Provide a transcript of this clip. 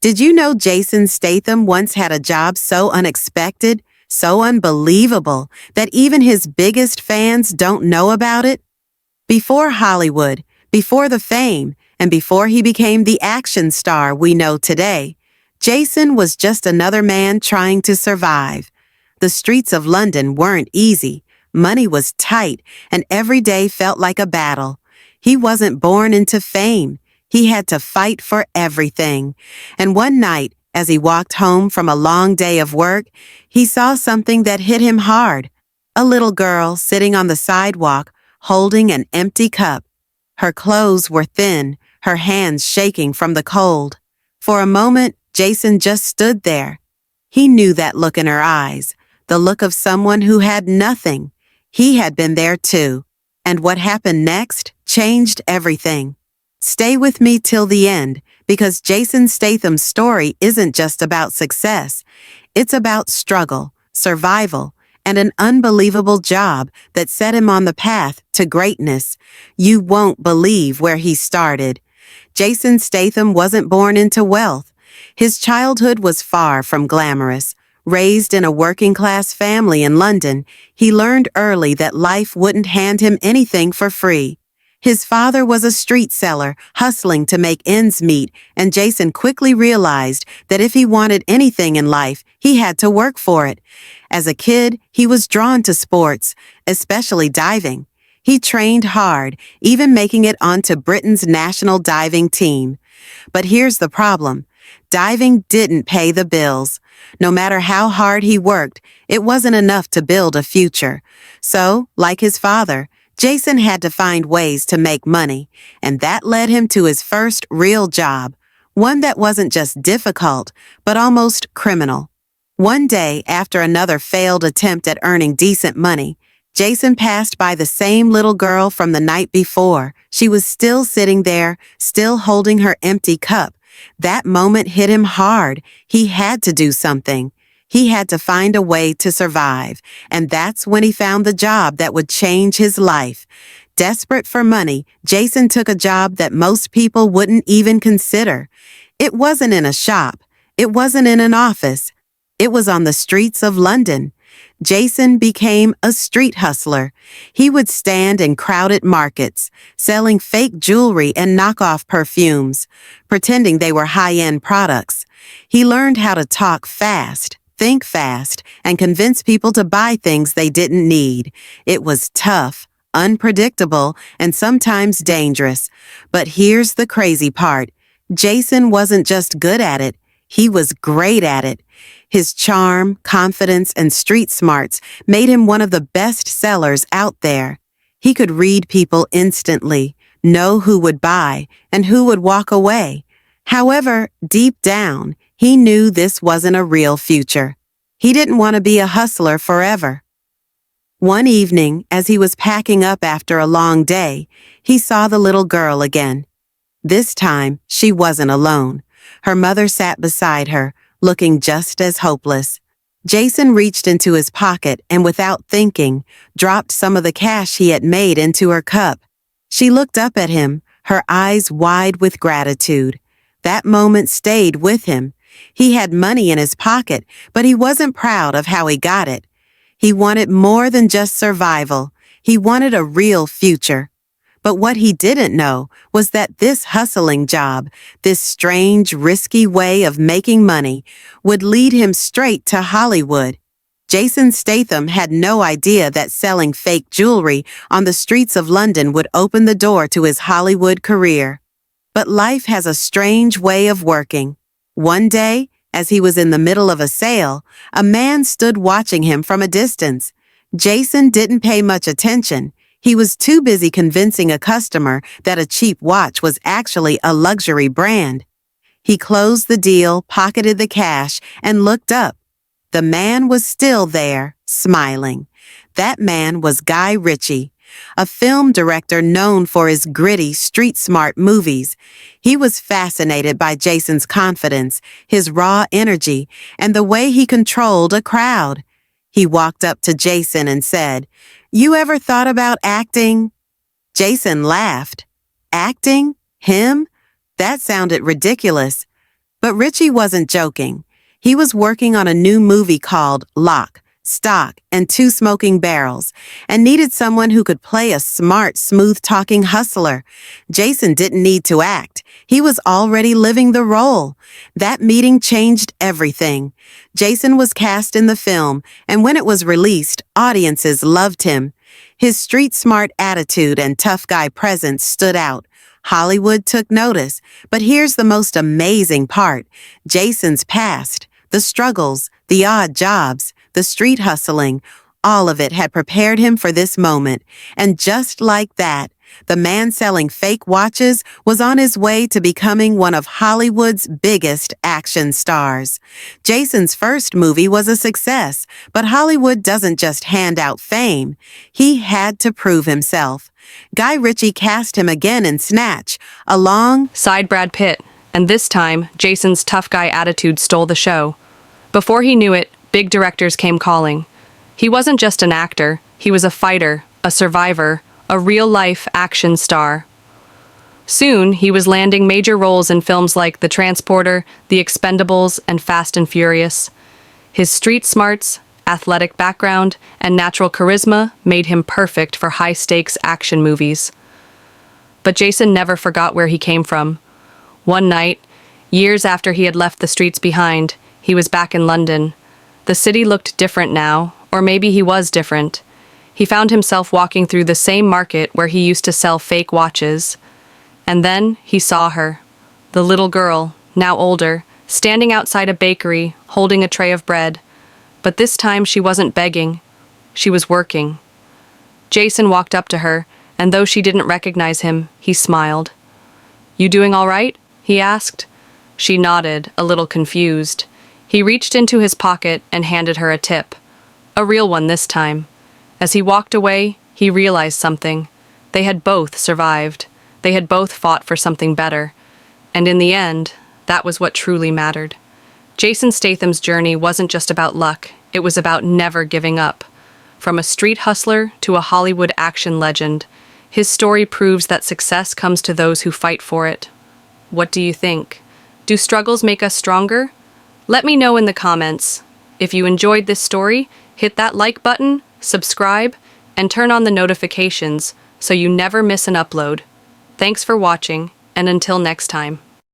Did you know Jason Statham once had a job so unexpected, so unbelievable, that even his biggest fans don't know about it? Before Hollywood, before the fame, and before he became the action star we know today, Jason was just another man trying to survive. The streets of London weren't easy, money was tight, and every day felt like a battle. He wasn't born into fame. He had to fight for everything. And one night, as he walked home from a long day of work, he saw something that hit him hard. A little girl sitting on the sidewalk, holding an empty cup. Her clothes were thin, her hands shaking from the cold. For a moment, Jason just stood there. He knew that look in her eyes, the look of someone who had nothing. He had been there too. And what happened next changed everything. Stay with me till the end, because Jason Statham's story isn't just about success. It's about struggle, survival, and an unbelievable job that set him on the path to greatness. You won't believe where he started. Jason Statham wasn't born into wealth. His childhood was far from glamorous. Raised in a working-class family in London, he learned early that life wouldn't hand him anything for free. His father was a street seller, hustling to make ends meet, and Jason quickly realized that if he wanted anything in life, he had to work for it. As a kid, he was drawn to sports, especially diving. He trained hard, even making it onto Britain's national diving team. But here's the problem. Diving didn't pay the bills. No matter how hard he worked, it wasn't enough to build a future. So, like his father, Jason had to find ways to make money, and that led him to his first real job, one that wasn't just difficult, but almost criminal. One day, after another failed attempt at earning decent money, Jason passed by the same little girl from the night before. She was still sitting there, still holding her empty cup. That moment hit him hard. He had to do something. He had to find a way to survive, and that's when he found the job that would change his life. Desperate for money, Jason took a job that most people wouldn't even consider. It wasn't in a shop. It wasn't in an office. It was on the streets of London. Jason became a street hustler. He would stand in crowded markets, selling fake jewelry and knockoff perfumes, pretending they were high-end products. He learned how to talk fast, think fast, and convince people to buy things they didn't need. It was tough, unpredictable, and sometimes dangerous. But here's the crazy part. Jason wasn't just good at it. He was great at it. His charm, confidence, and street smarts made him one of the best sellers out there. He could read people instantly, know who would buy and who would walk away. However, deep down, he knew this wasn't a real future. He didn't want to be a hustler forever. One evening, as he was packing up after a long day, he saw the little girl again. This time, she wasn't alone. Her mother sat beside her, looking just as hopeless. Jason reached into his pocket and, without thinking, dropped some of the cash he had made into her cup. She looked up at him, her eyes wide with gratitude. That moment stayed with him. He had money in his pocket, but he wasn't proud of how he got it. He wanted more than just survival. He wanted a real future. But what he didn't know was that this hustling job, this strange, risky way of making money, would lead him straight to Hollywood. Jason Statham had no idea that selling fake jewelry on the streets of London would open the door to his Hollywood career. But life has a strange way of working. One day, as he was in the middle of a sale, a man stood watching him from a distance. Jason didn't pay much attention. He was too busy convincing a customer that a cheap watch was actually a luxury brand. He closed the deal, pocketed the cash, and looked up. The man was still there, smiling. That man was Guy Ritchie, a film director known for his gritty, street-smart movies. He was fascinated by Jason's confidence, his raw energy, and the way he controlled a crowd. He walked up to Jason and said, "You ever thought about acting?" Jason laughed. Acting? Him? That sounded ridiculous. But Richie wasn't joking. He was working on a new movie called Lock, Stock, and Two Smoking Barrels, and needed someone who could play a smart, smooth-talking hustler. Jason didn't need to act. He was already living the role. That meeting changed everything. Jason was cast in the film, and when it was released, audiences loved him. His street-smart attitude and tough guy presence stood out. Hollywood took notice, but here's the most amazing part. Jason's past, the struggles, the odd jobs, the street hustling, all of it had prepared him for this moment. And just like that, the man selling fake watches was on his way to becoming one of Hollywood's biggest action stars. Jason's first movie was a success, but Hollywood doesn't just hand out fame. He had to prove himself. Guy Ritchie cast him again in Snatch, alongside Brad Pitt, and this time, Jason's tough guy attitude stole the show. Before he knew it, big directors came calling. He wasn't just an actor, he was a fighter, a survivor, a real-life action star. Soon, he was landing major roles in films like The Transporter, The Expendables, and Fast and Furious. His street smarts, athletic background, and natural charisma made him perfect for high-stakes action movies. But Jason never forgot where he came from. One night, years after he had left the streets behind, he was back in London. The city looked different now, or maybe he was different. He found himself walking through the same market where he used to sell fake watches. And then he saw her, the little girl, now older, standing outside a bakery, holding a tray of bread. But this time she wasn't begging. She was working. Jason walked up to her, and though she didn't recognize him, he smiled. "You doing all right?" he asked. She nodded, a little confused. He reached into his pocket and handed her a tip. A real one this time. As he walked away, he realized something. They had both survived. They had both fought for something better. And in the end, that was what truly mattered. Jason Statham's journey wasn't just about luck, it was about never giving up. From a street hustler to a Hollywood action legend, his story proves that success comes to those who fight for it. What do you think? Do struggles make us stronger? Let me know in the comments. If you enjoyed this story, hit that like button, subscribe, and turn on the notifications so you never miss an upload. Thanks for watching, and until next time.